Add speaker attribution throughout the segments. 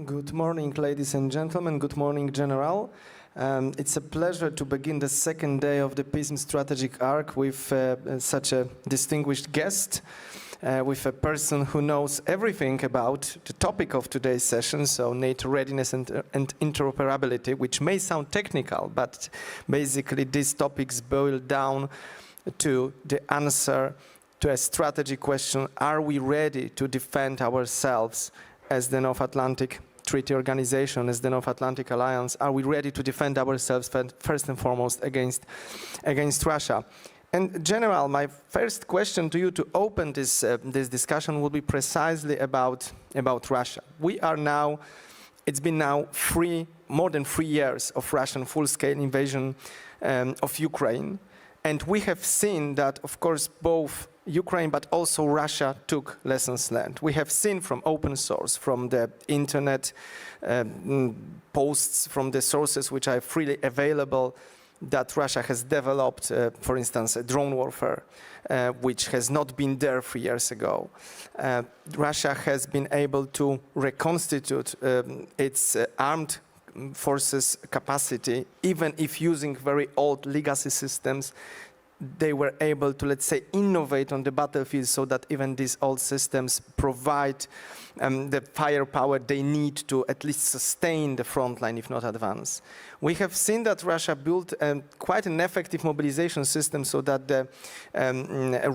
Speaker 1: Good morning, ladies and gentlemen. Good morning, General. It's a pleasure to begin the second day of the PISM strategic arc with such a distinguished guest, with a person who knows everything about the topic of today's session, so NATO Readiness and Interoperability, which may sound technical, but basically these topics boil down to the answer to a strategy question: are we ready to defend ourselves as the North Atlantic Treaty Organization, as the North Atlantic Alliance? Are we ready to defend ourselves first and foremost against Russia? And General, my first question to you to open this discussion will be precisely about Russia. We are now, it's been now more than 3 years of Russian full-scale invasion of Ukraine. And we have seen that, of course, both Ukraine but also Russia took lessons learned. We have seen from open source, from the internet posts, from the sources which are freely available, that Russia has developed, for instance, a drone warfare, which has not been there 3 years ago. Russia has been able to reconstitute its armed forces capacity, even if using very old legacy systems. They were able to, let's say, innovate on the battlefield so that even these old systems provide the firepower they need to at least sustain the front line, if not advance. We have seen that Russia built quite an effective mobilization system so that the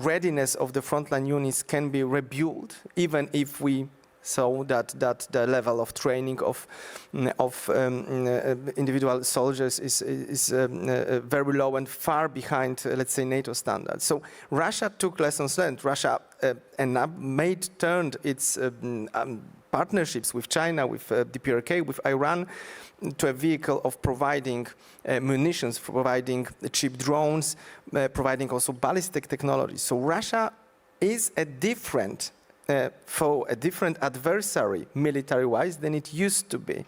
Speaker 1: readiness of the frontline units can be rebuilt, even if we saw that the level of training of individual soldiers is very low and far behind, let's say, NATO standards. So Russia took lessons learned. Russia turned its partnerships with China, with DPRK, with Iran, to a vehicle of providing munitions, providing cheap drones, providing also ballistic technology. So Russia is a different for a different adversary military-wise than it used to be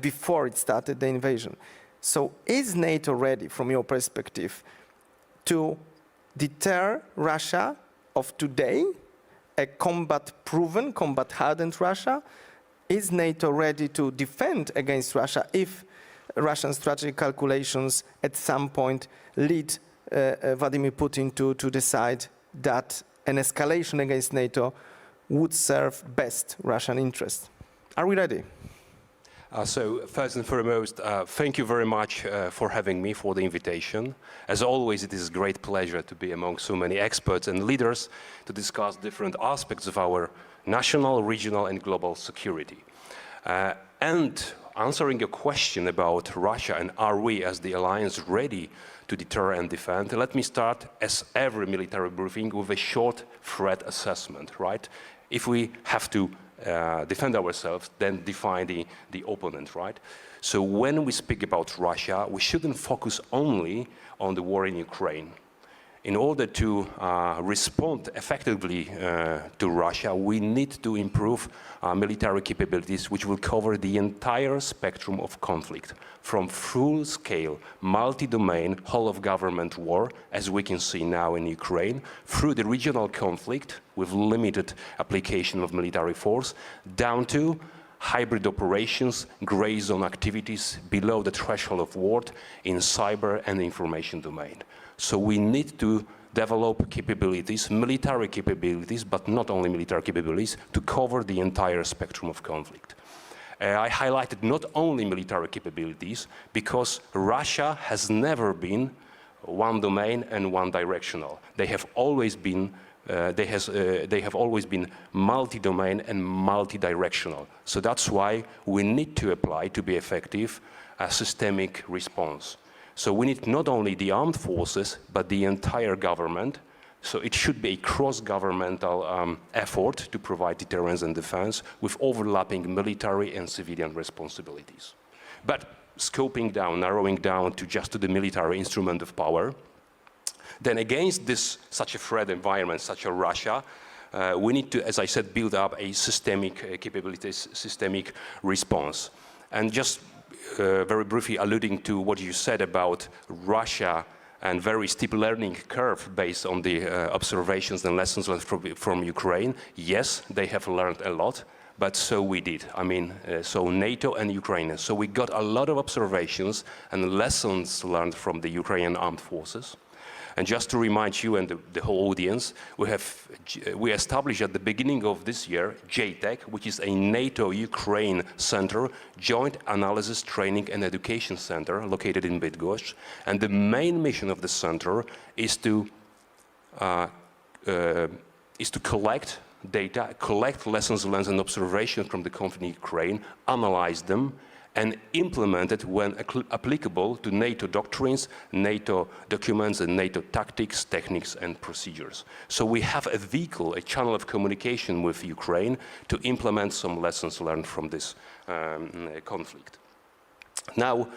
Speaker 1: before it started the invasion. So is NATO ready, from your perspective, to deter Russia of today, a combat-proven, combat-hardened Russia? Is NATO ready to defend against Russia if Russian strategic calculations at some point lead Vladimir Putin to decide that an escalation against NATO would serve best Russian interests? Are we ready?
Speaker 2: So first and foremost, thank you very much for having me, for the invitation. As always, it is a great pleasure to be among so many experts and leaders to discuss different aspects of our national, regional, and global security. And answering your question about Russia and are we as the alliance ready to deter and defend, let me start, as every military briefing, with a short threat assessment, right? If we have to defend ourselves, then define the opponent, right? So when we speak about Russia, we shouldn't focus only on the war in Ukraine. In order to respond effectively to Russia, we need to improve military capabilities, which will cover the entire spectrum of conflict, from full-scale, multi-domain, whole-of-government war, as we can see now in Ukraine, through the regional conflict with limited application of military force, down to hybrid operations, gray zone activities below the threshold of war in cyber and information domain. So we need to develop capabilities, military capabilities, but not only military capabilities, to cover the entire spectrum of conflict. I highlighted not only military capabilities, because Russia has never been one domain and one directional. They have always been multi-domain and multi-directional. So that's why we need to apply, to be effective, a systemic response. So we need not only the armed forces, but the entire government. So it should be a cross-governmental effort to provide deterrence and defense with overlapping military and civilian responsibilities. But scoping down, narrowing down to just to the military instrument of power, then against such a threat environment, such as Russia, we need to, as I said, build up a systemic capabilities, systemic response. And just very briefly alluding to what you said about Russia and very steep learning curve based on the observations and lessons learned from Ukraine, yes, they have learned a lot, but so we did. I mean, so NATO and Ukraine. So we got a lot of observations and lessons learned from the Ukrainian armed forces. And just to remind you and the whole audience, we established at the beginning of this year JTEC, which is a NATO-Ukraine center, Joint Analysis, Training and Education Center, located in Bydgoszcz. And the main mission of the center is to collect data, collect lessons learned and observations from the conflict in Ukraine, analyze them, and implement it when applicable to NATO doctrines, NATO documents, and NATO tactics, techniques, and procedures. So we have a vehicle, a channel of communication with Ukraine to implement some lessons learned from this conflict. Now,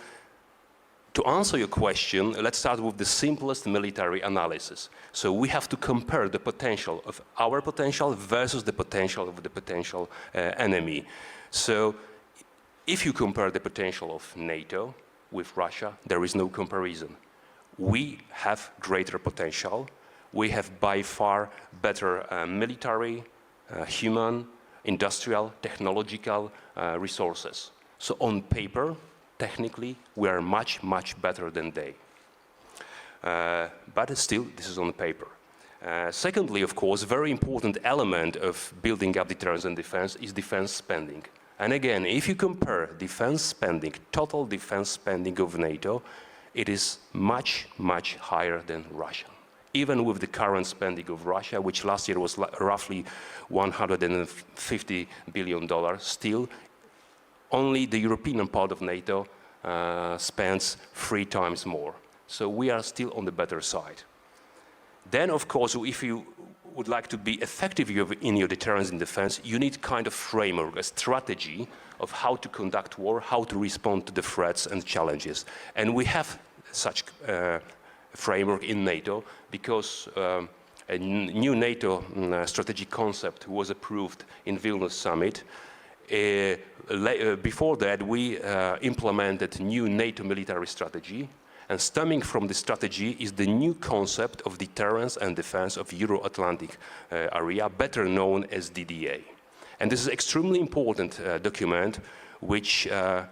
Speaker 2: to answer your question, let's start with the simplest military analysis. So we have to compare the potential of our potential versus the potential of the potential enemy. So if you compare the potential of NATO with Russia, there is no comparison. We have greater potential. We have by far better military, human, industrial, technological resources. So on paper, technically, we are much, much better than they. But still, this is on paper. Secondly, of course, a very important element of building up deterrence and defense is defense spending. And again, if you compare defense spending, total defense spending of NATO, it is much, much higher than Russia. Even with the current spending of Russia, which last year was roughly $150 billion, still, only the European part of NATO spends 3 times more. So we are still on the better side. Then, of course, if you would like to be effective in your deterrence and defense, you need kind of framework, a strategy of how to conduct war, how to respond to the threats and challenges. And we have such framework in NATO because a new NATO strategic concept was approved in Vilnius summit. Before that, we implemented new NATO military strategy. And stemming from the strategy is the new concept of deterrence and defense of Euro-Atlantic area, better known as DDA. And this is an extremely important document which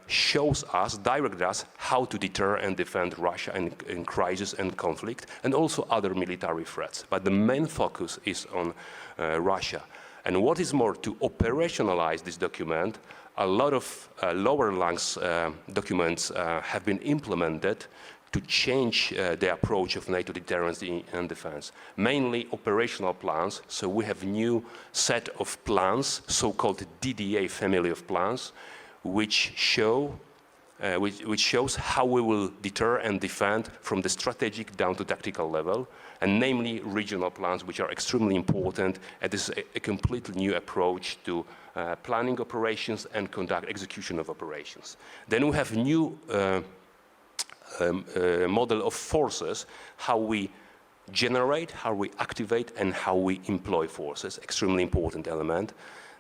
Speaker 2: shows us, directs us, how to deter and defend Russia in crisis and conflict, and also other military threats. But the main focus is on Russia. And what is more, to operationalize this document, a lot of lower ranks documents have been implemented to change the approach of NATO deterrence and defense. Mainly operational plans, so we have a new set of plans, so-called DDA family of plans, which shows how we will deter and defend from the strategic down to tactical level, and namely regional plans, which are extremely important, and this is a completely new approach to planning operations and conduct execution of operations. Then we have new model of forces, how we generate, how we activate, and how we employ forces, extremely important element.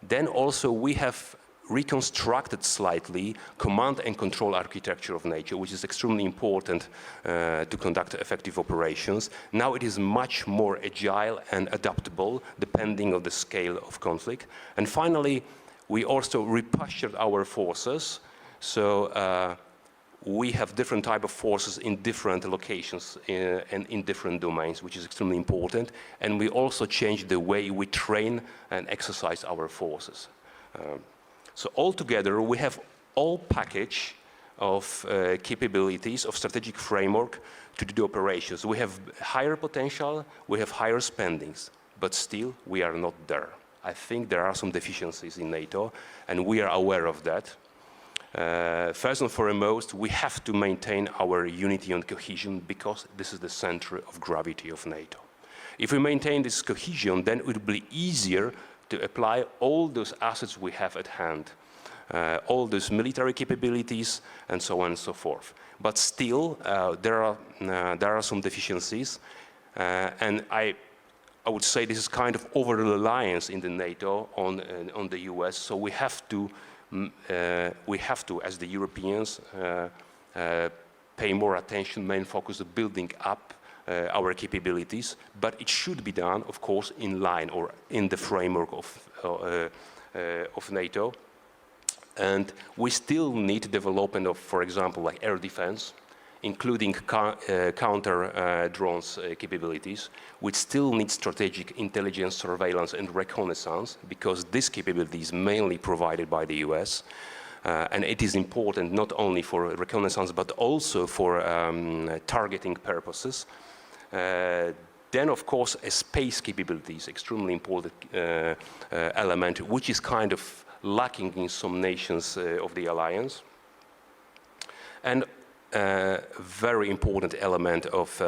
Speaker 2: Then also we have reconstructed slightly command and control architecture of NATO, which is extremely important to conduct effective operations. Now it is much more agile and adaptable depending on the scale of conflict. And finally, we also repostured our forces. So we have different type of forces in different locations and in different domains, which is extremely important. And we also changed the way we train and exercise our forces. So altogether, we have all package of capabilities of strategic framework to do the operations. We have higher potential, we have higher spendings, but still we are not there. I think there are some deficiencies in NATO, and we are aware of that. First and foremost, we have to maintain our unity and cohesion because this is the center of gravity of NATO. If we maintain this cohesion, then it will be easier to apply all those assets we have at hand, all those military capabilities, and so on and so forth. But still, there are some deficiencies, and I would say this is kind of over-reliance in the NATO on the US, so we have to, as the Europeans, pay more attention, main focus of building up our capabilities, but it should be done, of course, in line or in the framework of of NATO. And we still need development of, for example, like air defense, including counter drones capabilities. We still need strategic intelligence, surveillance, and reconnaissance, because this capability is mainly provided by the US. And it is important not only for reconnaissance, but also for targeting purposes. Then, of course, a space capability is extremely important element, which is kind of lacking in some nations of the alliance. And very important element of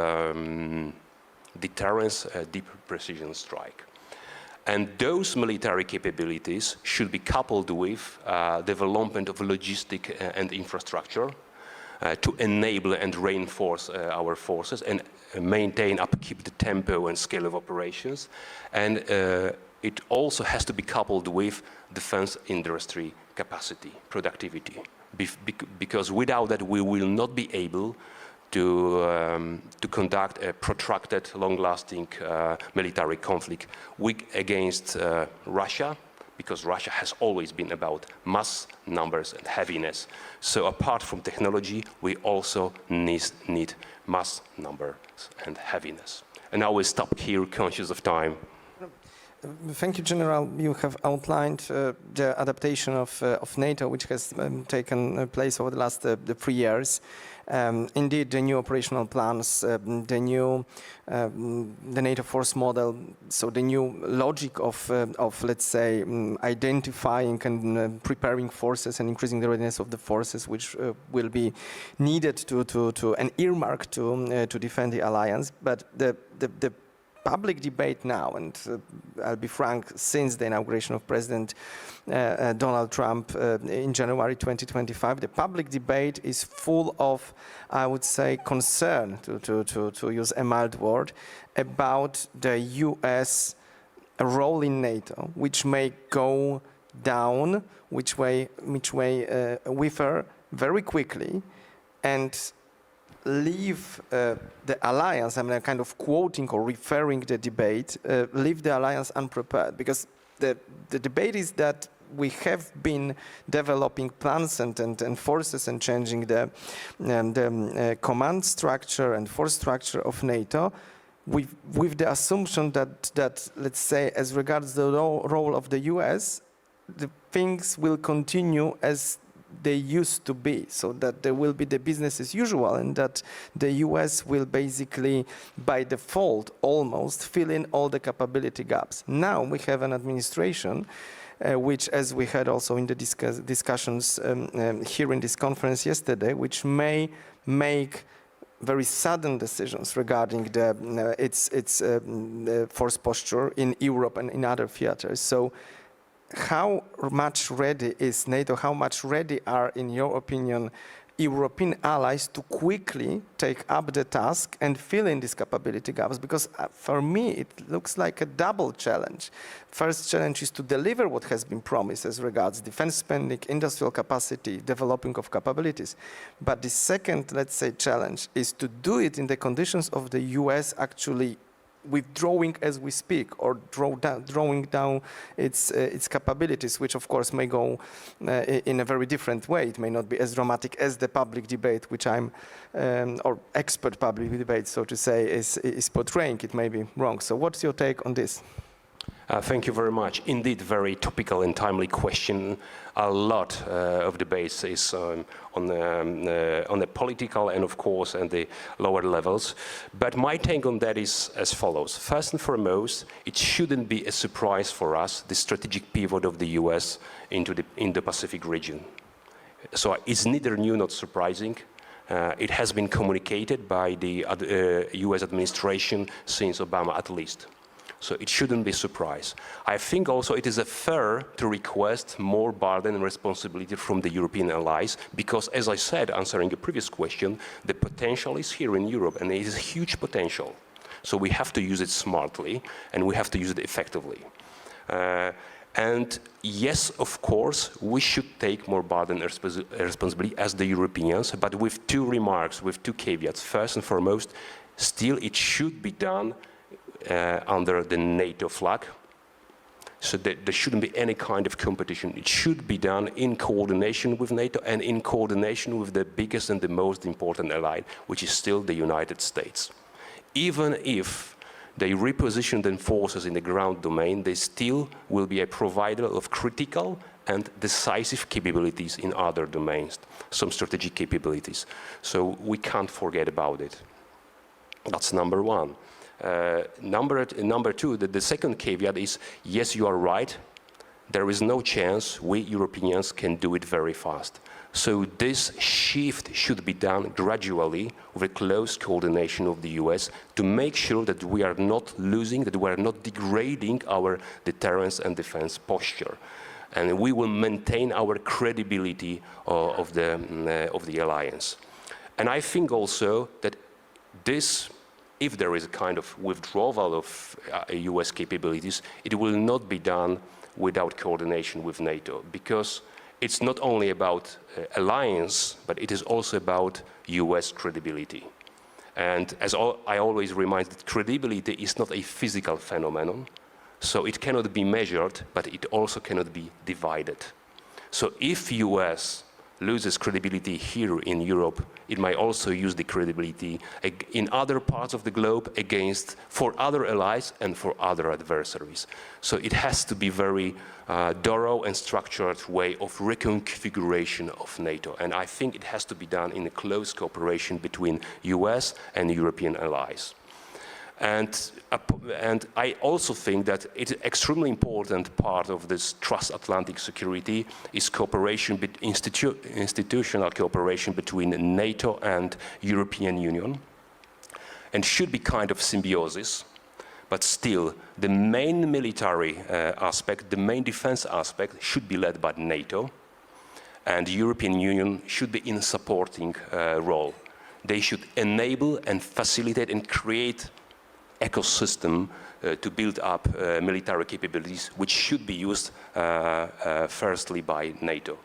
Speaker 2: deterrence, deep precision strike. And those military capabilities should be coupled with development of logistic and infrastructure to enable and reinforce our forces and maintain, upkeep the tempo and scale of operations. And it also has to be coupled with defense industry capacity, productivity. Because without that, we will not be able to conduct a protracted, long-lasting military conflict against Russia, because Russia has always been about mass, numbers, and heaviness. So apart from technology, we also need mass, numbers, and heaviness. And I will stop here, conscious of time.
Speaker 1: Thank you, General. You have outlined the adaptation of NATO, which has taken place over the last 3 years. Indeed, the new operational plans, the NATO force model, so the new logic of let's say, identifying and preparing forces and increasing the readiness of the forces, which will be needed to and earmarked to defend the alliance. But the public debate now, and I'll be frank, since the inauguration of President Donald Trump in January 2025, the public debate is full of, I would say, concern, to use a mild word, about the US role in NATO, which may go down, which may wither very quickly, and leave the alliance, I'm kind of quoting or referring the debate, leave the alliance unprepared, because the debate is that we have been developing plans and forces and changing the command structure and force structure of NATO with the assumption that let's say, as regards the role of the US, the things will continue as they used to be, so that there will be the business as usual, and that the US will basically, by default, almost fill in all the capability gaps. Now we have an administration which, as we had also in the discussions here in this conference yesterday, which may make very sudden decisions regarding its force posture in Europe and in other theaters. So how much ready is NATO? How much ready are, in your opinion, European allies to quickly take up the task and fill in these capability gaps? Because for me, it looks like a double challenge. First challenge is to deliver what has been promised as regards defense spending, industrial capacity, developing of capabilities. But the second, let's say, challenge is to do it in the conditions of the US actually withdrawing as we speak, or drawing down its capabilities, which of course may go in a very different way. It may not be as dramatic as the public debate, which or expert public debate, so to say, is portraying. It may be wrong. So what's your take on this?
Speaker 2: Thank you very much. Indeed, very topical and timely question. A lot of debates is on the political and, of course, and the lower levels. But my take on that is as follows. First and foremost, it shouldn't be a surprise for us, the strategic pivot of the US into the Indo-Pacific region. So it's neither new nor surprising. It has been communicated by the US administration since Obama, at least. So it shouldn't be a surprise. I think also it is fair to request more burden and responsibility from the European allies, because, as I said, answering a previous question, the potential is here in Europe, and it is a huge potential. So we have to use it smartly, and we have to use it effectively. And yes, of course, we should take more burden and responsibility as the Europeans, but with two remarks, with two caveats. First and foremost, still it should be done under the NATO flag. So there shouldn't be any kind of competition. It should be done in coordination with NATO and in coordination with the biggest and the most important ally, which is still the United States. Even if they reposition their forces in the ground domain, they still will be a provider of critical and decisive capabilities in other domains, some strategic capabilities. So we can't forget about it. That's number one. Number two, the second caveat is, yes, you are right, there is no chance we Europeans can do it very fast. So this shift should be done gradually with a close coordination of the US to make sure that we are not losing, that we are not degrading our deterrence and defense posture. And we will maintain our credibility of the alliance. And I think also that this, if there is a kind of withdrawal of US capabilities, it will not be done without coordination with NATO, because it's not only about alliance, but it is also about US credibility. And as I always remind, that credibility is not a physical phenomenon, so it cannot be measured, but it also cannot be divided. So if US loses credibility here in Europe, it might also use the credibility in other parts of the globe for other allies and for other adversaries. So it has to be very thorough and structured way of reconfiguration of NATO. And I think it has to be done in a close cooperation between US and European allies. And I also think that it's an extremely important part of this transatlantic security is cooperation, institutional cooperation between NATO and European Union, and should be kind of symbiosis. But still, the main military aspect, the main defense aspect should be led by NATO, and the European Union should be in a supporting role. They should enable and facilitate and create ecosystem to build up military capabilities, which should be used firstly by NATO.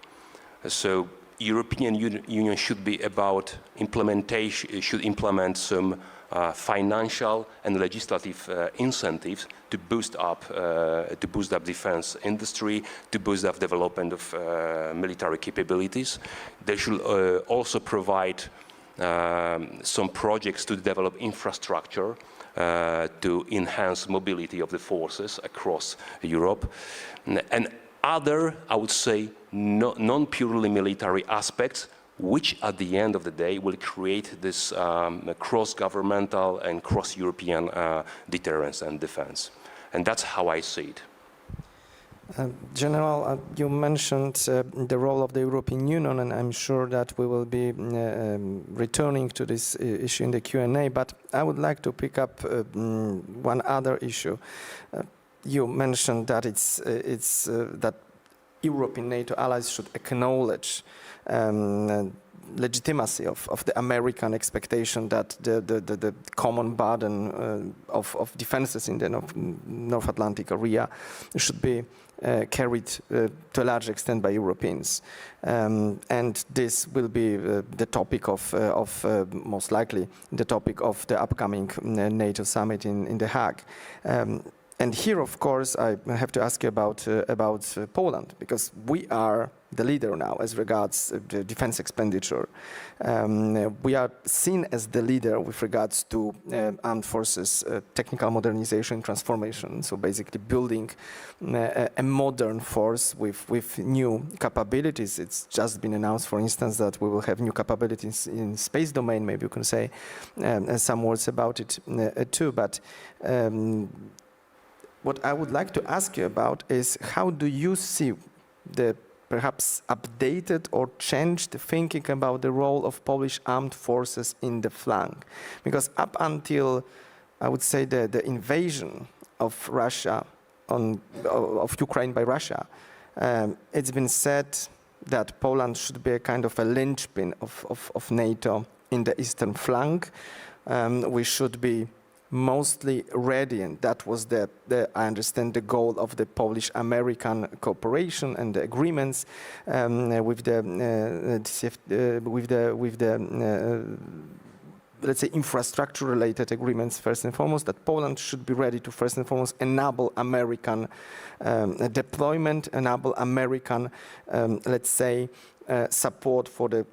Speaker 2: So European Union should be about implementation, should implement some financial and legislative incentives to boost up defense industry, to boost up development of military capabilities. They should also provide some projects to develop infrastructure to enhance mobility of the forces across Europe. And other, I would say, non-purely military aspects, which at the end of the day will create this cross-governmental and cross-European deterrence and defense. And that's how I see it.
Speaker 1: General, you mentioned the role of the European Union, and I'm sure that we will be returning to this issue in the Q&A, but I would like to pick up one other issue. You mentioned that that European NATO allies should acknowledge legitimacy of the American expectation that the common burden of defenses in the North Atlantic area should be carried to a large extent by Europeans. And this will be the topic of most likely the topic of the upcoming NATO summit in The Hague. And here, of course, I have to ask you about Poland, because we are the leader now as regards the defense expenditure. We are seen as the leader with regards to armed forces technical modernization, transformation. So basically building a modern force with new capabilities. It's just been announced, for instance, that we will have new capabilities in space domain. Maybe you can say some words about it too. But what I would like to ask you about is, how do you see the perhaps updated or changed thinking about the role of Polish armed forces in the flank? Because up until, I would say, the invasion of Russia, of Ukraine by Russia, it's been said that Poland should be a kind of a linchpin of NATO in the eastern flank. We should be mostly ready, and that was I understand, the goal of the Polish-American cooperation and the agreements with the let's say, infrastructure-related agreements first and foremost, that Poland should be ready to first and foremost enable American deployment, enable American, let's say, support for the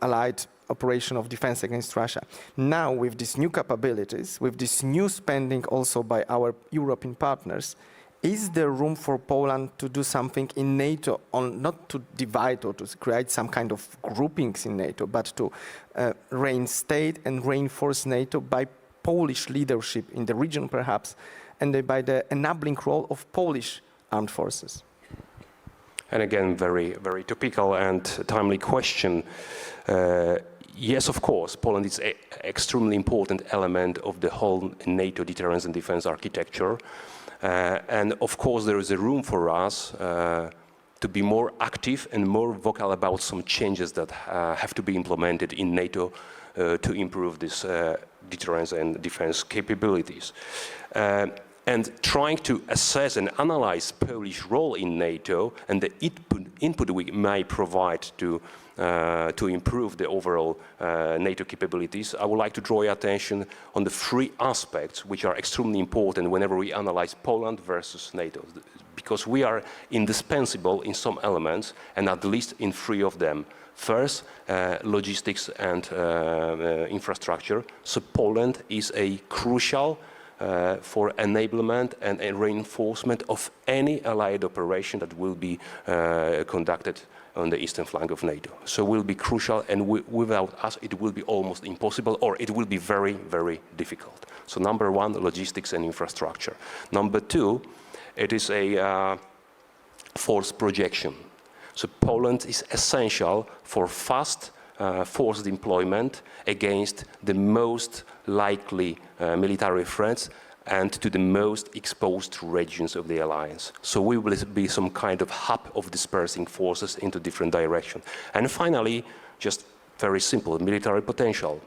Speaker 1: allied operation of defense against Russia. Now, with these new capabilities, with this new spending also by our European partners, is there room for Poland to do something in NATO, not to divide or to create some kind of groupings in NATO, but to reinstate and reinforce NATO by Polish leadership in the region perhaps, and by the enabling role of Polish armed forces?
Speaker 2: And again, very, very topical and timely question. Yes, of course, Poland is an extremely important element of the whole NATO deterrence and defense architecture. And of course, there is a room for us to be more active and more vocal about some changes that have to be implemented in NATO to improve this deterrence and defense capabilities. And trying to assess and analyze Polish role in NATO and the input we may provide to improve the overall NATO capabilities, I would like to draw your attention on the three aspects which are extremely important whenever we analyze Poland versus NATO, because we are indispensable in some elements, and at least in three of them. First, logistics and infrastructure. So Poland is a crucial for enablement and a reinforcement of any allied operation that will be conducted on the eastern flank of NATO. So will be crucial, and without us it will be almost impossible, or it will be very, very difficult. So number one, logistics and infrastructure. Number two, it is a force projection. So Poland is essential for fast force deployment against the most likely military threats and to the most exposed regions of the alliance. So we will be some kind of hub of dispersing forces into different directions. And finally, just very simple, military potential.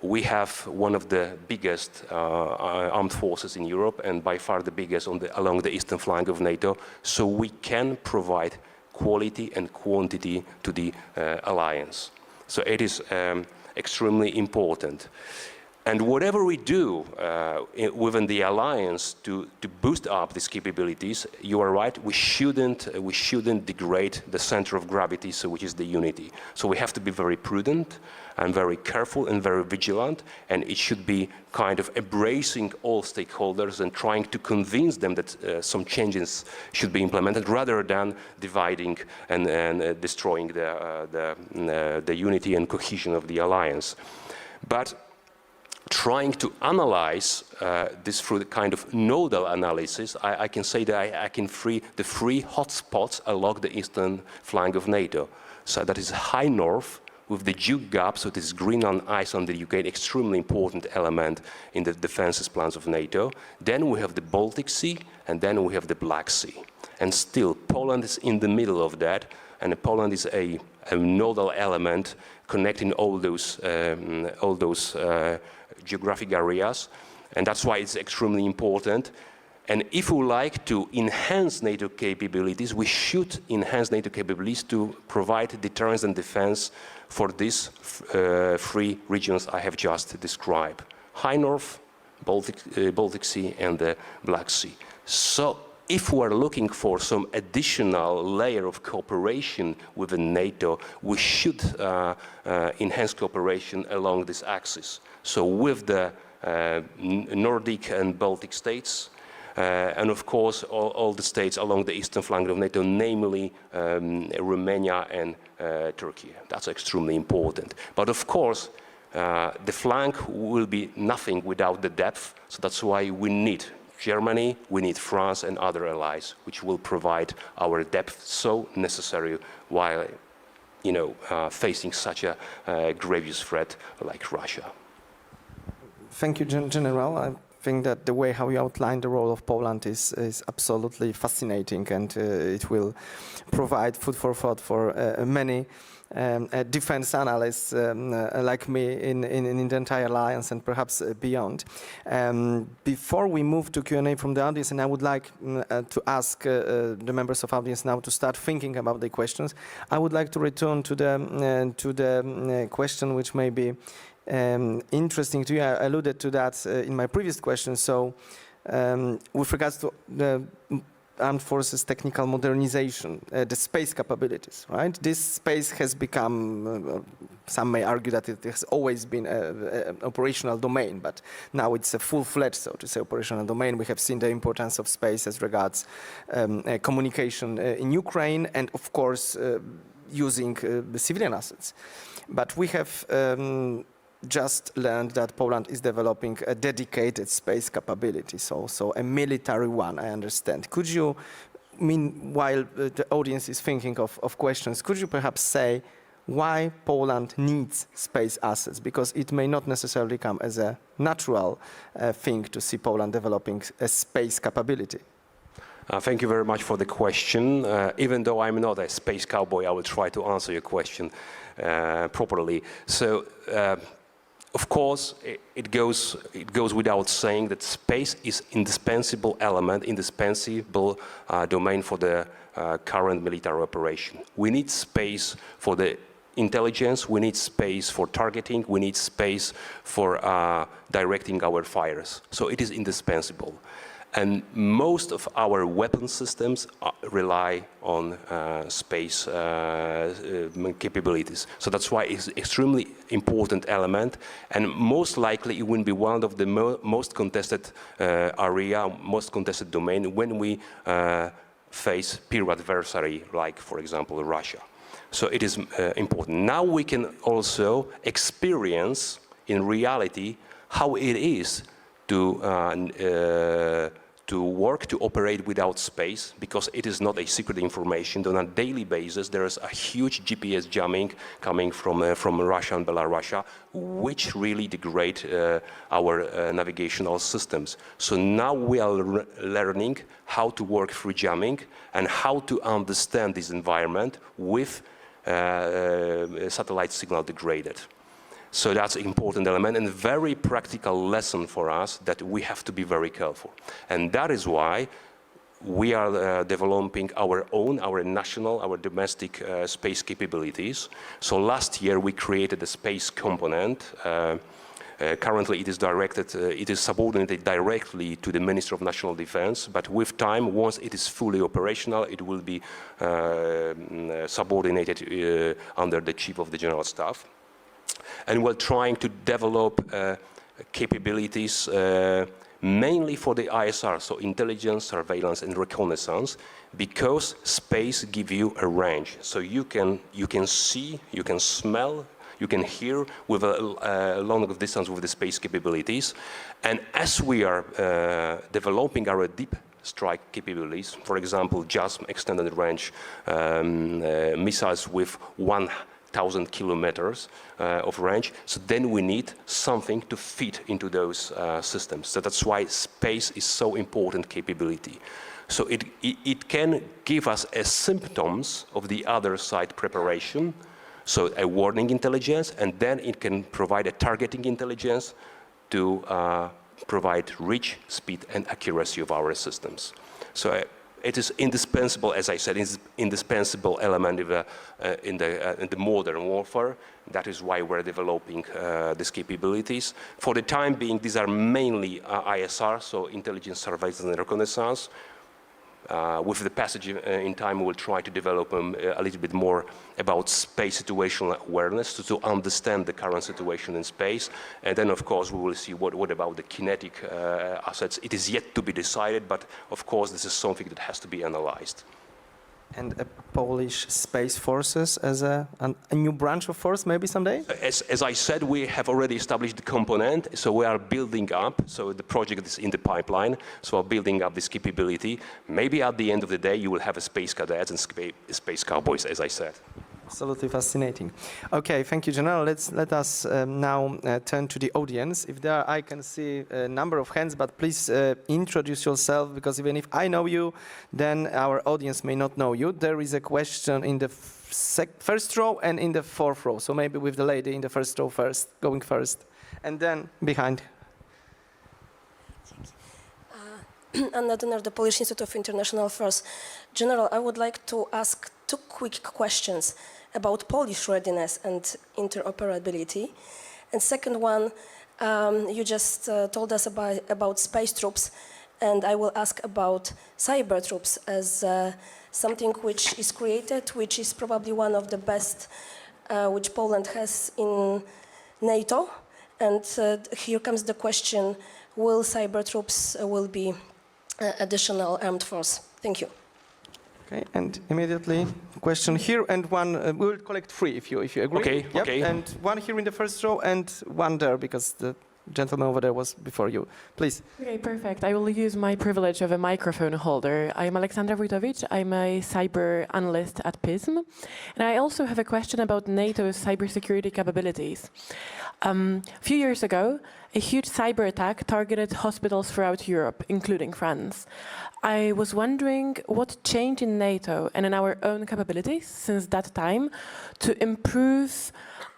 Speaker 2: We have one of the biggest armed forces in Europe, and by far the biggest along the eastern flank of NATO, so we can provide quality and quantity to the alliance. So it is extremely important. And whatever we do within the alliance to boost up these capabilities, you are right, we shouldn't degrade the center of gravity, so which is the unity. So we have to be very prudent and very careful and very vigilant, and it should be kind of embracing all stakeholders and trying to convince them that some changes should be implemented rather than dividing and destroying the unity and cohesion of the alliance. But trying to analyze this through the kind of nodal analysis, I can say that I can free the three hotspots along the eastern flank of NATO. So that is high north with the Duke Gap, so this green on ice on the UK, extremely important element in the defenses plans of NATO. Then we have the Baltic Sea, and then we have the Black Sea. And still, Poland is in the middle of that, and Poland is a nodal element connecting all those geographic areas, and that's why it's extremely important. And if we like to enhance NATO capabilities, we should enhance NATO capabilities to provide deterrence and defense for these three regions I have just described: High North, Baltic Sea, and the Black Sea. So if we are looking for some additional layer of cooperation within NATO, we should enhance cooperation along this axis. So with the Nordic and Baltic states, and of course all the states along the eastern flank of NATO, namely Romania and Turkey. That's extremely important. But of course, the flank will be nothing without the depth, so that's why we need Germany, we need France and other allies, which will provide our depth so necessary while, facing such a grievous threat like Russia.
Speaker 1: Thank you, General. I think that the way how you outlined the role of Poland is absolutely fascinating, and it will provide food for thought for many defense analysts like me in the entire alliance and perhaps beyond. Before we move to Q&A from the audience, and I would like to ask the members of audience now to start thinking about the questions, I would like to return to the question which may be interesting to you. I alluded to that in my previous question. So with regards to the armed forces technical modernization, the space capabilities, right? This space has become, some may argue that it has always been an operational domain, but now it's a full-fledged, so to say, operational domain. We have seen the importance of space as regards communication in Ukraine and, of course, using the civilian assets. But we have just learned that Poland is developing a dedicated space capability, so a military one, I understand. Could you, while the audience is thinking of questions, could you perhaps say why Poland needs space assets? Because it may not necessarily come as a natural thing to see Poland developing a space capability.
Speaker 2: Thank you very much for the question. Even though I'm not a space cowboy, I will try to answer your question properly. So, of course, it goes without saying that space is indispensable element, indispensable domain for the current military operation. We need space for the intelligence, we need space for targeting, we need space for directing our fires. So it is indispensable. And most of our weapon systems rely on space capabilities. So that's why it's extremely important element, and most likely it will be one of the most contested area, most contested domain when we face peer adversary, like, for example, Russia. So it is important. Now we can also experience in reality how it is to work, to operate without space, because it is not a secret information. On a daily basis, there is a huge GPS jamming coming from Russia and Belarus, which really degrade our navigational systems. So now we are learning how to work through jamming and how to understand this environment with satellite signal degraded. So that's an important element and a very practical lesson for us that we have to be very careful. And that is why we are developing our own, our national, our domestic space capabilities. So last year we created a space component. Currently it is directed, it is subordinated directly to the Minister of National Defense, but with time, once it is fully operational, it will be subordinated under the Chief of the General Staff. And we're trying to develop capabilities mainly for the ISR, so intelligence, surveillance, and reconnaissance, because space gives you a range. So you can see, you can smell, you can hear with a long distance with the space capabilities. And as we are developing our deep strike capabilities, for example, JASM extended range missiles with 1,000 kilometers of range, so then we need something to fit into those systems. So that's why space is so important capability. So it can give us symptoms of the other side preparation, so a warning intelligence, and then it can provide a targeting intelligence to provide reach, speed, and accuracy of our systems. So it is indispensable, as I said, is indispensable element in the modern warfare. That is why we're developing these capabilities. For the time being, these are mainly ISR, so intelligence, surveillance, and reconnaissance. With the passage in time, we'll try to develop a little bit more about space situational awareness to understand the current situation in space. And then, of course, we will see what about the kinetic assets. It is yet to be decided, but of course, this is something that has to be analyzed.
Speaker 1: And Polish space forces as a new branch of force, maybe someday?
Speaker 2: As I said, we have already established the component, so we are building up. So the project is in the pipeline, so we're building up this capability. Maybe at the end of the day, you will have a space cadets and space cowboys, as I said.
Speaker 1: Absolutely fascinating. Okay, thank you, General. Let us now turn to the audience. If there are, I can see a number of hands, but please introduce yourself, because even if I know you, then our audience may not know you. There is a question in the first row and in the fourth row. So maybe with the lady in the first row going first, and then behind.
Speaker 3: Anna Dynar, the Polish Institute of International Affairs. General, I would like to ask two quick questions about Polish readiness and interoperability. And second one, you just told us about space troops, and I will ask about cyber troops as something which is created, which is probably one of the best which Poland has in NATO. And here comes the question, will cyber troops will be additional armed force? Thank you.
Speaker 1: Okay, and immediately question here, and one, we will collect three if you agree.
Speaker 2: Okay,
Speaker 1: yep.
Speaker 2: okay.
Speaker 1: And one here in the first row, and one there, because the gentleman over there was before you. Please.
Speaker 4: Okay, perfect. I will use my privilege of a microphone holder. I'm Aleksandra Wojtowicz. I'm a cyber analyst at PISM. And I also have a question about NATO's cybersecurity capabilities. A few years ago, a huge cyber attack targeted hospitals throughout Europe, including France. I was wondering what changed in NATO and in our own capabilities since that time to improve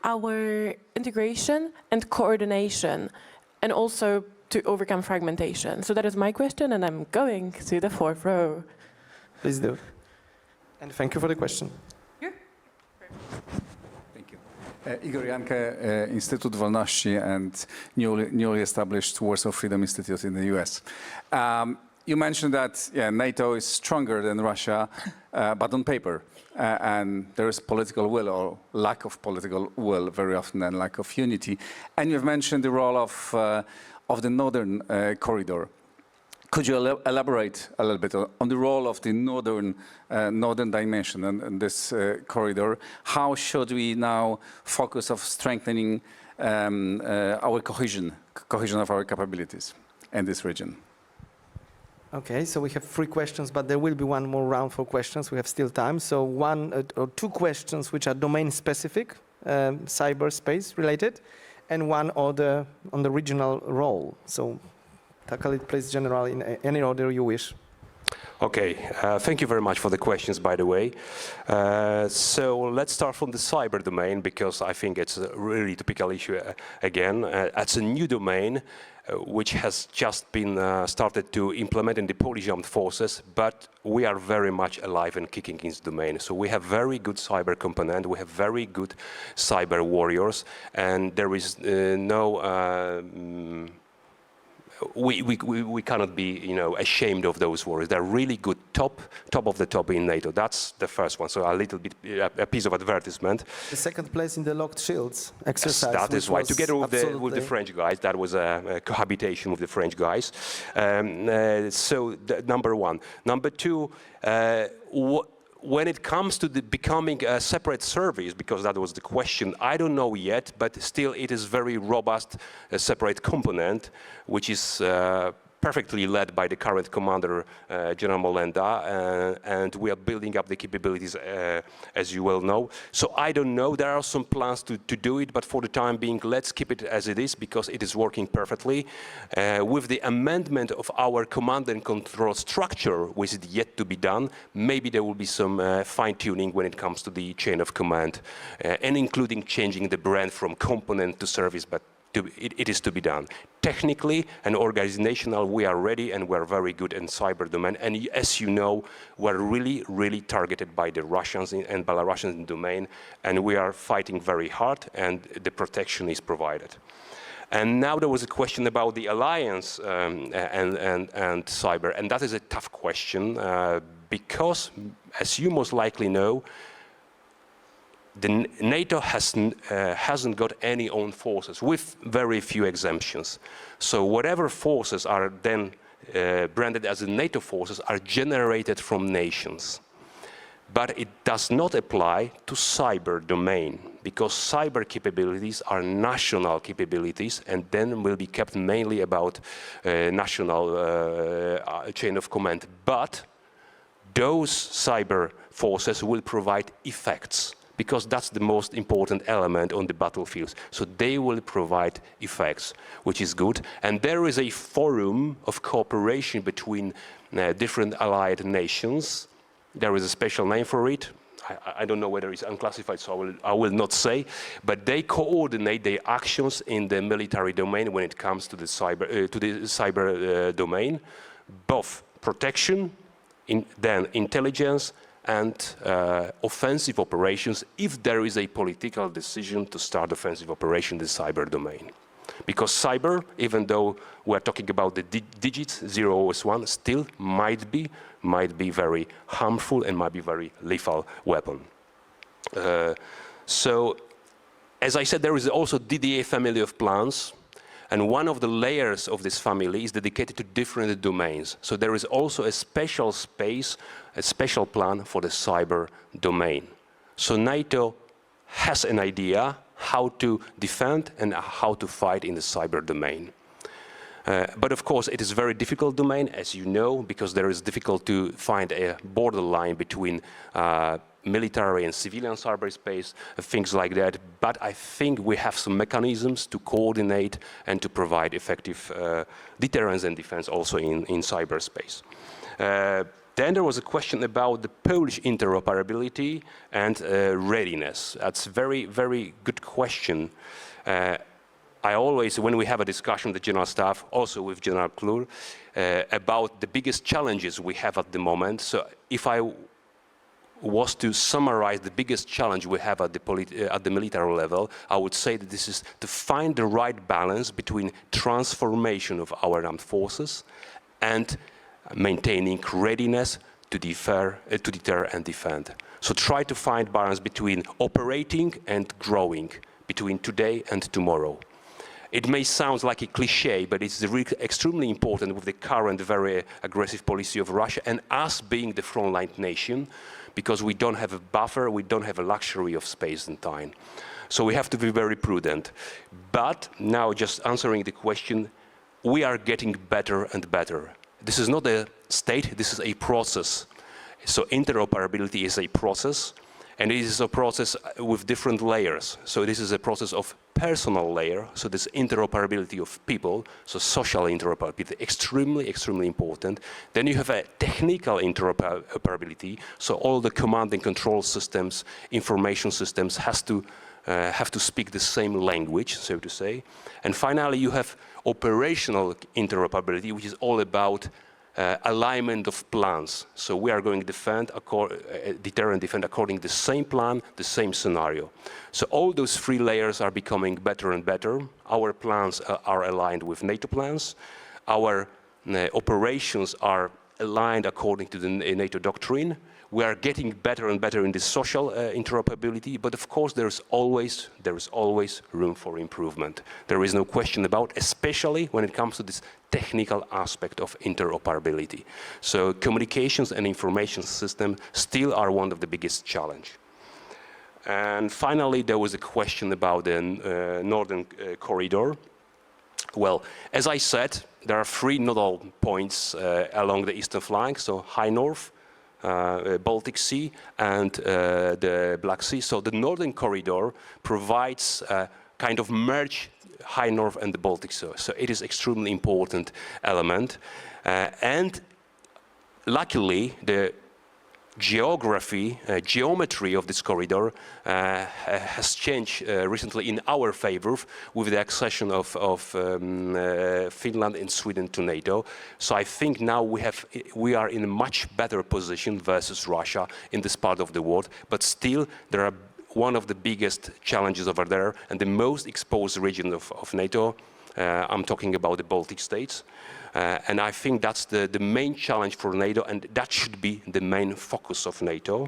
Speaker 4: our integration and coordination, and also to overcome fragmentation. So that is my question, and I'm going to the fourth row.
Speaker 1: Please do. And thank you for the question.
Speaker 4: Here.
Speaker 5: Thank you. Igor Janke, Instytut Wolności and newly established Warsaw Freedom Institute in the US. You mentioned that NATO is stronger than Russia, but on paper. And there is political will or lack of political will very often, and lack of unity. And you've mentioned the role of the northern corridor. Could you elaborate a little bit on the role of the northern dimension in this corridor? How should we now focus on strengthening our cohesion of our capabilities in this region?
Speaker 1: Okay, so we have three questions, but there will be one more round for questions. We have still time. So one or two questions which are domain-specific, cyberspace related, and one other on the regional role. So tackle it, please, General, in any order you wish.
Speaker 2: Okay, thank you very much for the questions, by the way. So let's start from the cyber domain, because I think it's a really typical issue again. It's a new domain which has just been started to implement in the Polish armed forces, but we are very much alive and kicking in this domain. So we have very good cyber component, we have very good cyber warriors, and there is we cannot be, ashamed of those warriors. They're really good, top of the top in NATO. That's the first one. So a little bit, a piece of advertisement.
Speaker 1: The second place in the locked shields exercise.
Speaker 2: That is right. Together with the French guys, that was a cohabitation with the French guys. So number one. Number two. When it comes to becoming a separate service, because that was the question, I don't know yet, but still it is very robust, a separate component, which is perfectly led by the current commander, General Molenda, and we are building up the capabilities, as you well know. So I don't know, there are some plans to do it, but for the time being, let's keep it as it is, because it is working perfectly. With the amendment of our command and control structure, which is yet to be done, maybe there will be some fine-tuning when it comes to the chain of command, and including changing the brand from component to service, but it is to be done. Technically and organizational, we are ready, and we're very good in cyber domain. And as you know, we're really, really targeted by the Russians and Belarusians in domain, and we are fighting very hard, and the protection is provided. And now there was a question about the alliance and cyber, and that is a tough question because, as you most likely know, the NATO hasn't got any own forces, with very few exemptions. So whatever forces are then branded as the NATO forces are generated from nations. But it does not apply to cyber domain, because cyber capabilities are national capabilities, and then will be kept mainly about national chain of command. But those cyber forces will provide effects, because that's the most important element on the battlefields. So they will provide effects, which is good. And there is a forum of cooperation between different allied nations. There is a special name for it. I don't know whether it's unclassified, so I will not say. But they coordinate their actions in the military domain when it comes to the cyber domain, both protection, then intelligence, and offensive operations if there is a political decision to start offensive operation in the cyber domain. Because cyber, even though we're talking about the digits 0 or 1, still might be very harmful and might be very lethal weapon. So, as I said, there is also DDA family of plans, and one of the layers of this family is dedicated to different domains. So there is also a special space, a special plan for the cyber domain. So NATO has an idea how to defend and how to fight in the cyber domain. But of course, it is a very difficult domain, as you know, because there is difficult to find a borderline between military and civilian cyberspace, things like that. But I think we have some mechanisms to coordinate and to provide effective deterrence and defense also in cyberspace. Then there was a question about the Polish interoperability and readiness. That's a very, very good question. I always, when we have a discussion with the General Staff, also with General Klur, about the biggest challenges we have at the moment. So if I was to summarize the biggest challenge we have at the military level, I would say that this is to find the right balance between transformation of our armed forces and maintaining readiness to deter and defend. So try to find balance between operating and growing, between today and tomorrow. It may sound like a cliche, but it's extremely important with the current very aggressive policy of Russia and us being the frontline nation, because we don't have a buffer, we don't have a luxury of space and time. So we have to be very prudent. But now, just answering the question, we are getting better and better. This is not a state, this is a process. So interoperability is a process, and it is a process with different layers. So this is a process of personal layer, so this interoperability of people, so social interoperability, extremely, extremely important. Then you have a technical interoperability, so all the command and control systems, information systems have to speak the same language, so to say. And finally, you have operational interoperability, which is all about alignment of plans. So we are going to deter and defend according to the same plan, the same scenario. So all those three layers are becoming better and better. Our plans are aligned with NATO plans. Our operations are aligned according to the NATO doctrine. We are getting better and better in this social interoperability, but of course there is always room for improvement. There is no question about, especially when it comes to this technical aspect of interoperability. So communications and information systems still are one of the biggest challenges. And finally, there was a question about the northern corridor. Well, as I said, there are three nodal points along the eastern flank, so High North, Baltic Sea and the Black Sea. So the northern corridor provides a kind of merge High North and the Baltic Sea. So it is extremely important element. And luckily, the geometry of this corridor has changed recently in our favor with the accession of Finland and Sweden to NATO. So I think now we are in a much better position versus Russia in this part of the world, but still there are one of the biggest challenges over there and the most exposed region of NATO. I'm talking about the Baltic states. And I think that's the main challenge for NATO, and that should be the main focus of NATO.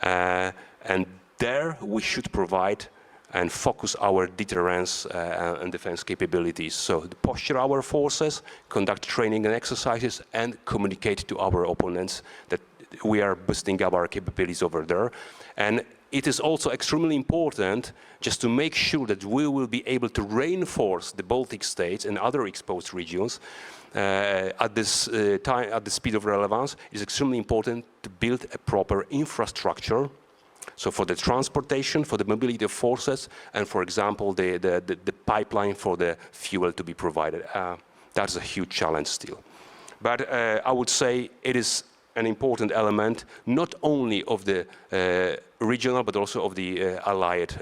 Speaker 2: And there we should provide and focus our deterrence and defense capabilities. So to posture our forces, conduct training and exercises, and communicate to our opponents that we are boosting up our capabilities over there. And it is also extremely important just to make sure that we will be able to reinforce the Baltic states and other exposed regions at this time, at the speed of relevance. It is extremely important to build a proper infrastructure. So for the transportation, for the mobility of forces, and for example, the pipeline for the fuel to be provided. That's a huge challenge still. But I would say it is an important element, not only of the regional, but also of the allied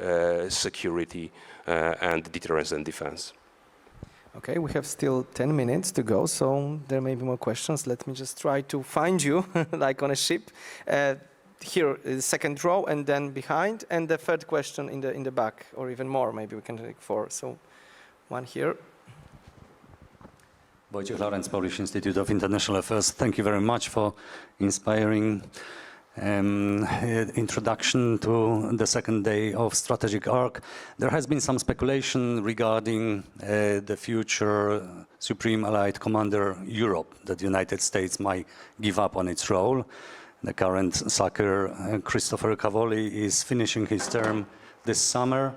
Speaker 2: security and deterrence and defense.
Speaker 1: Okay, we have still 10 minutes to go, so there may be more questions. Let me just try to find you, like on a ship. here is the second row, and then behind, and the third question in the back, or even more. Maybe we can take 4. So, one here.
Speaker 6: Wojciech Lorenz, Polish Institute of International Affairs. Thank you very much for inspiring introduction to the second day of strategic arc. There has been some speculation regarding the future Supreme Allied Commander Europe, that the United States might give up on its role. The current SACEUR, Christopher Cavoli, is finishing his term this summer.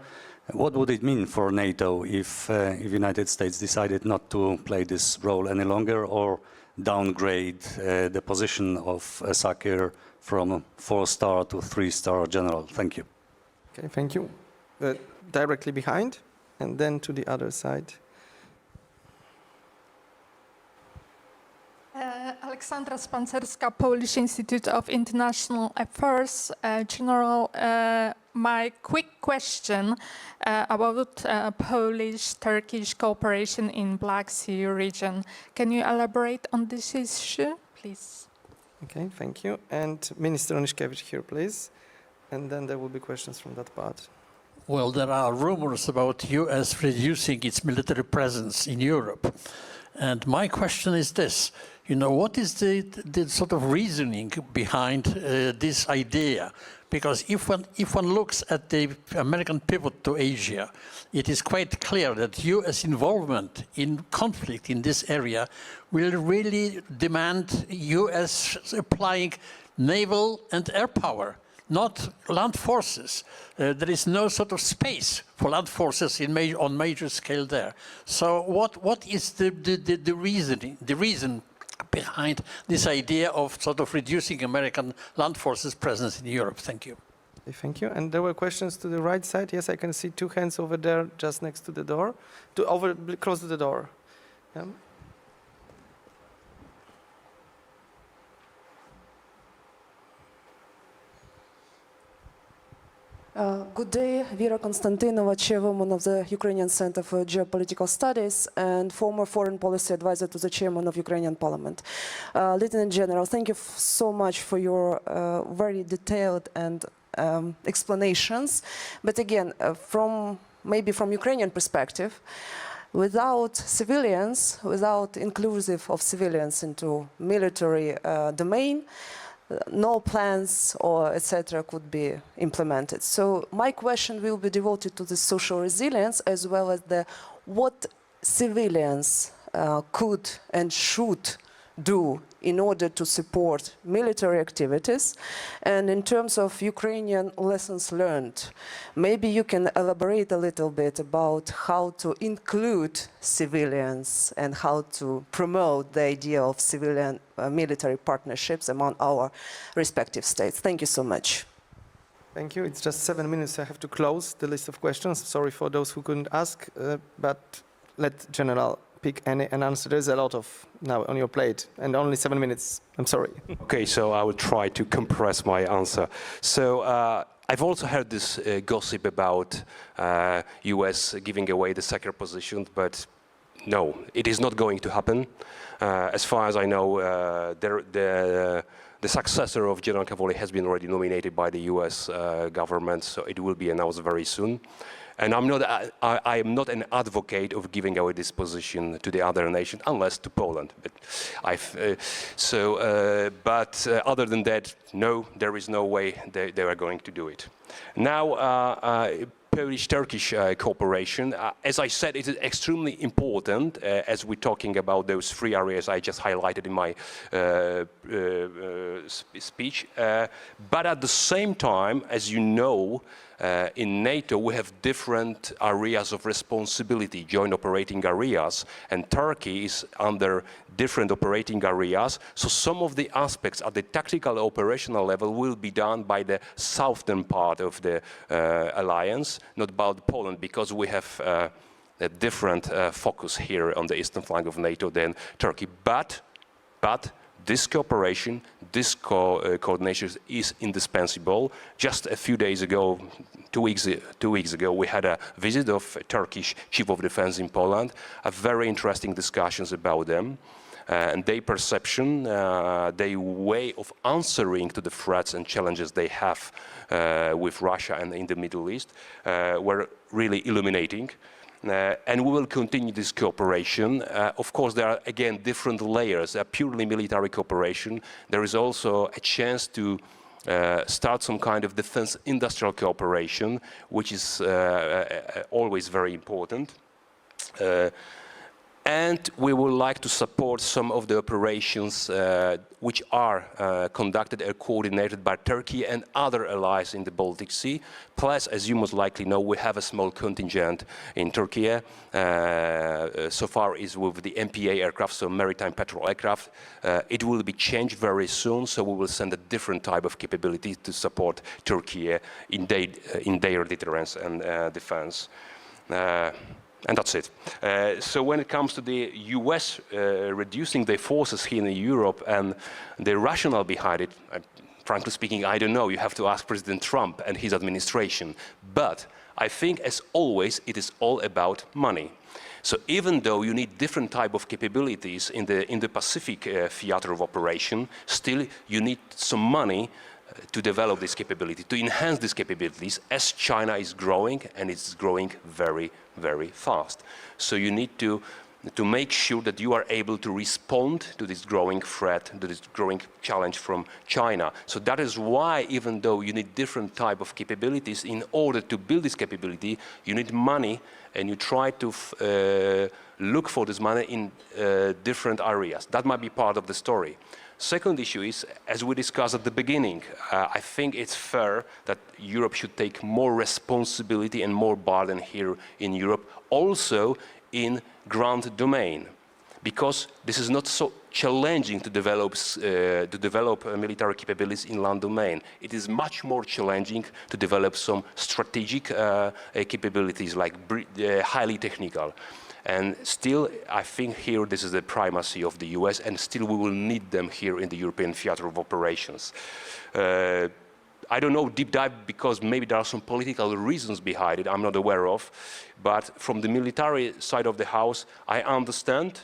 Speaker 6: What would it mean for NATO if United States decided not to play this role any longer, or downgrade the position of SACEUR from 4-star to 3-star general? Thank you.
Speaker 1: Okay, thank you. Directly behind, and then to the other side.
Speaker 7: Aleksandra Spancerska, Polish Institute of International Affairs. General, my quick question about Polish-Turkish cooperation in Black Sea region. Can you elaborate on this issue, please?
Speaker 1: Okay, thank you. And Minister Onyszkiewicz here, please. And then there will be questions from that part.
Speaker 8: Well, there are rumors about US reducing its military presence in Europe. And my question is this, what is the sort of reasoning behind this idea? Because if one looks at the American pivot to Asia, it is quite clear that US involvement in conflict in this area will really demand US applying naval and air power, not land forces. There is no sort of space for land forces on major scale there. So what is the reason behind this idea of sort of reducing American land forces presence in Europe? Thank you.
Speaker 1: Okay, thank you. And there were questions to the right side. Yes, I can see 2 hands over there, just next to the door, close to the door. Yeah.
Speaker 9: Good day, Vera Konstantinova, chairwoman of the Ukrainian Center for Geopolitical Studies and former foreign policy advisor to the chairman of Ukrainian Parliament. Lieutenant General, thank you so much for your very detailed and explanations. But again, maybe from Ukrainian perspective, without civilians, without inclusive of civilians into military domain, no plans or etc. could be implemented. So my question will be devoted to the social resilience as well as what civilians could and should do in order to support military activities. And in terms of Ukrainian lessons learned, maybe you can elaborate a little bit about how to include civilians and how to promote the idea of civilian military partnerships among our respective states. Thank you so much.
Speaker 1: Thank you. It's just 7 minutes. I have to close the list of questions. Sorry for those who couldn't ask, but let General pick any and answer. There's a lot of now on your plate, and only 7 minutes. I'm sorry.
Speaker 2: Okay, so I will try to compress my answer. So I've also heard this gossip about US giving away the SACEUR position, but no, it is not going to happen. As far as I know, the successor of General Cavoli has been already nominated by the US government, so it will be announced very soon. And I am not an advocate of giving away this position to the other nation, unless to Poland. But other than that, no, there is no way they are going to do it. Now, Polish-Turkish cooperation, as I said, it is extremely important as we're talking about those 3 areas I just highlighted in my speech. But at the same time, as you know, in NATO, we have different areas of responsibility, joint operating areas, and Turkey is under different operating areas. So some of the aspects at the tactical operational level will be done by the southern part of the alliance, not about Poland, because we have a different focus here on the eastern flank of NATO than Turkey. But this cooperation, this coordination is indispensable. Just a few days ago, 2 weeks ago, we had a visit of a Turkish chief of defense in Poland. Very interesting discussions about them. and their perception, their way of answering to the threats and challenges they have with Russia and in the Middle East were really illuminating. And we will continue this cooperation. Of course, there are, again, different layers. Purely military cooperation. There is also a chance to start some kind of defense industrial cooperation, which is always very important. And we would like to support some of the operations which are conducted or coordinated by Turkey and other allies in the Baltic Sea. Plus, as you most likely know, we have a small contingent in Turkey. So far is with the MPA aircraft, so maritime patrol aircraft. It will be changed very soon, so we will send a different type of capability to support Turkey in their deterrence and defense. And that's it. So when it comes to the US reducing their forces here in Europe and the rationale behind it, frankly speaking, I don't know. You have to ask President Trump and his administration. But I think, as always, it is all about money. So even though you need different type of capabilities in the Pacific theater of operation, still you need some money to develop this capability, to enhance these capabilities, as China is growing, and it's growing very, very fast. So you need to make sure that you are able to respond to this growing threat, to this growing challenge from China. So that is why, even though you need different type of capabilities, in order to build this capability, you need money, and you try to look for this money in different areas. That might be part of the story. Second issue is, as we discussed at the beginning, I think it's fair that Europe should take more responsibility and more burden here in Europe, also in ground domain, because this is not so challenging to develop military capabilities in land domain. It is much more challenging to develop some strategic capabilities, like highly technical. And still, I think here this is the primacy of the US, and still we will need them here in the European theater of operations. I don't know deep dive, because maybe there are some political reasons behind it I'm not aware of, but from the military side of the house, I understand.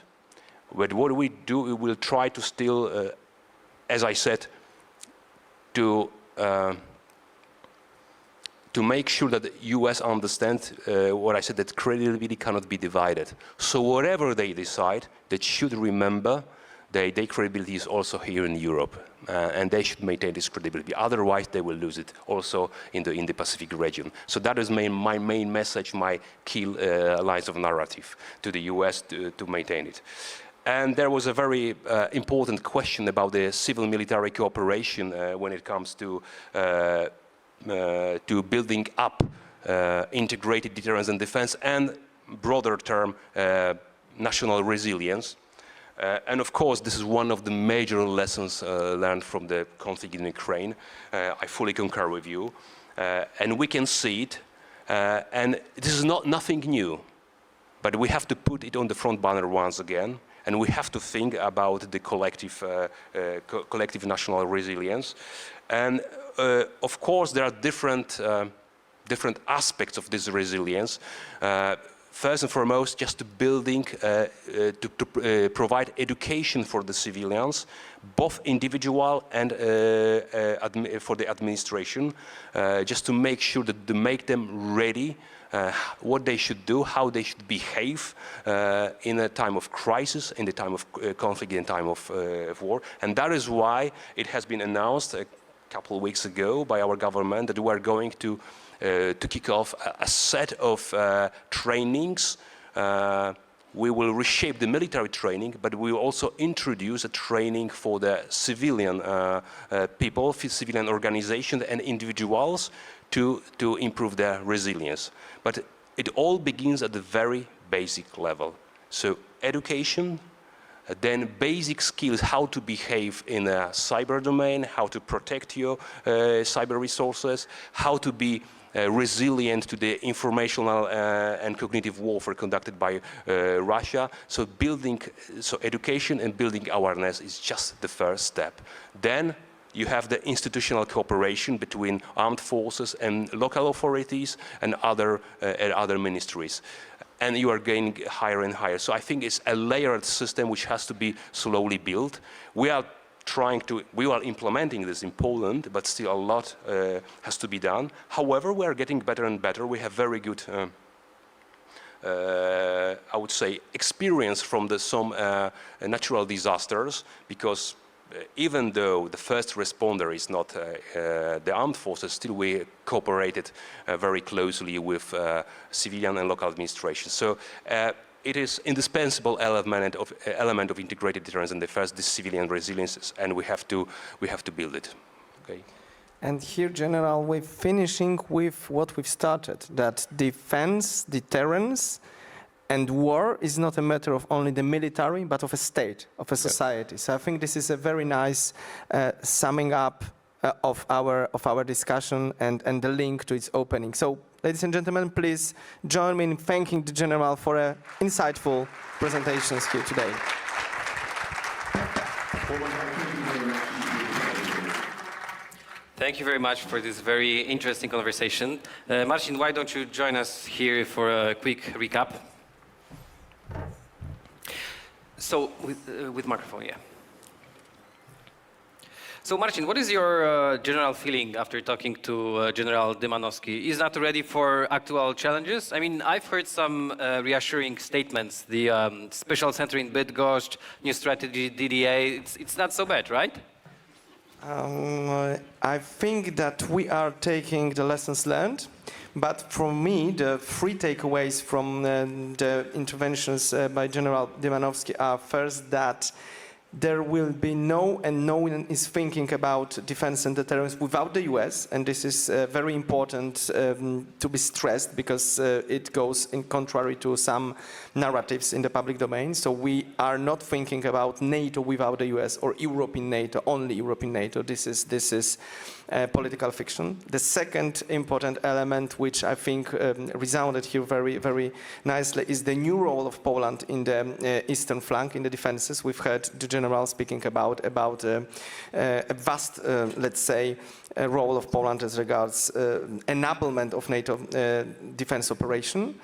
Speaker 2: But what we do, we will try to still, as I said, to make sure that the US understands what I said, that credibility cannot be divided. So whatever they decide, they should remember their credibility is also here in Europe, and they should maintain this credibility. Otherwise, they will lose it also in the Pacific region. So that is my main message, my key lines of narrative to the US to maintain it. And there was a very important question about the civil-military cooperation when it comes to building up integrated deterrence and defense, and broader term, national resilience. And of course, this is one of the major lessons learned from the conflict in Ukraine. I fully concur with you. And we can see it. And this is nothing new. But we have to put it on the front banner once again. And we have to think about the collective national resilience. And of course, there are different aspects of this resilience. First and foremost, just to provide education for the civilians, both individual and for the administration, just to make sure that to make them ready, what they should do, how they should behave in a time of crisis, in the time of conflict, in time of war. And that is why it has been announced a couple of weeks ago by our government that we are going to kick off a set of trainings. We will reshape the military training, but we will also introduce a training for the civilian people, civilian organizations and individuals to improve their resilience. But it all begins at the very basic level. So education, then basic skills, how to behave in a cyber domain, how to protect your cyber resources, how to be resilient to the informational and cognitive warfare conducted by Russia. So education and building awareness is just the first step. Then you have the institutional cooperation between armed forces and local authorities and other ministries. and you are getting higher and higher. So I think it's a layered system which has to be slowly built. We are implementing this in Poland, but still a lot has to be done. However, we are getting better and better. We have very good, I would say, experience from some natural disasters, because even though the first responder is not the armed forces, still we cooperated very closely with civilian and local administration. So it is indispensable element of integrated deterrence and defense, this civilian resilience, and we have to build it. Okay.
Speaker 1: And here, General, we're finishing with what we've started, that defense, deterrence, and war is not a matter of only the military, but of a state, of a society. So I think this is a very nice summing up of our discussion and the link to its opening. So, ladies and gentlemen, please join me in thanking the General for insightful presentations here today.
Speaker 10: Thank you very much for this very interesting conversation. Marcin, why don't you join us here for a quick recap? So, with microphone, yeah. So, Marcin, what is your general feeling after talking to General Dymanowski? Is NATO ready for actual challenges? I mean, I've heard some reassuring statements. The special center in Bydgoszcz, new strategy, DDA, it's not so bad, right?
Speaker 1: I think that we are taking the lessons learned, but for me, the three takeaways from the interventions by General Dymanowski are first that there will be no one is thinking about defense and deterrence without the US, and this is very important to be stressed, because it goes in contrary to some narratives in the public domain. So we are not thinking about NATO without the US, or Europe in NATO, only Europe in NATO. This is political fiction. The second important element, which I think resounded here very, very nicely, is the new role of Poland in the eastern flank, in the defenses. We've heard the General speaking about a vast, let's say, role of Poland as regards enablement of NATO defense operation.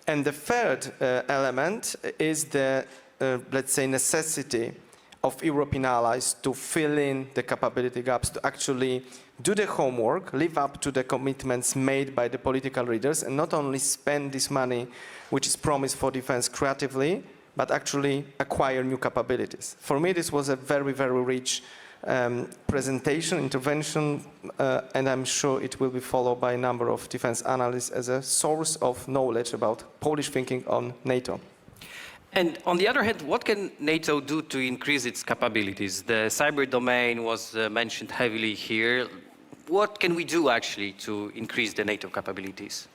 Speaker 1: And the third element is the, let's say, necessity of European allies to fill in the capability gaps, to actually do the homework, live up to the commitments made by the political leaders, and not only spend this money, which is promised for defense, creatively, but actually acquire new capabilities. For me, this was a very, very rich presentation, intervention, and I'm sure it will be followed by a number of defense analysts as a source of knowledge about Polish thinking on NATO.
Speaker 10: And on the other hand, what can NATO do to increase its capabilities? The cyber domain was mentioned heavily here. What can we do actually to increase the NATO capabilities?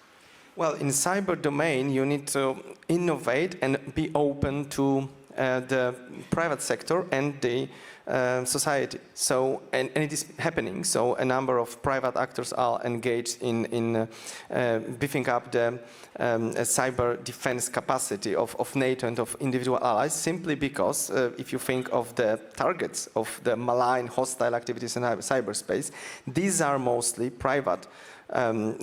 Speaker 1: Well, in cyber domain, you need to innovate and be open to the private sector and the society. So, and it is happening. So a number of private actors are engaged in beefing up the cyber defense capacity of NATO and of individual allies, simply because if you think of the targets of the malign hostile activities in cyberspace, these are mostly private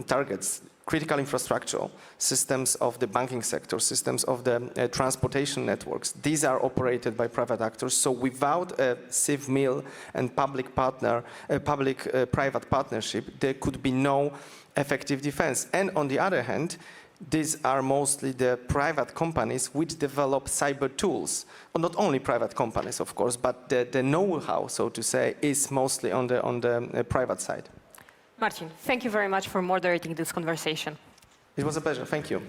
Speaker 1: targets. Critical infrastructure, systems of the banking sector, systems of the transportation networks. These are operated by private actors. So without a civil and public-private partnership, there could be no effective defense. And on the other hand, these are mostly the private companies which develop cyber tools. Well, not only private companies, of course, but the know-how, so to say, is mostly on the private side.
Speaker 11: Marcin, thank you very much for moderating this conversation.
Speaker 1: It was a pleasure. Thank you.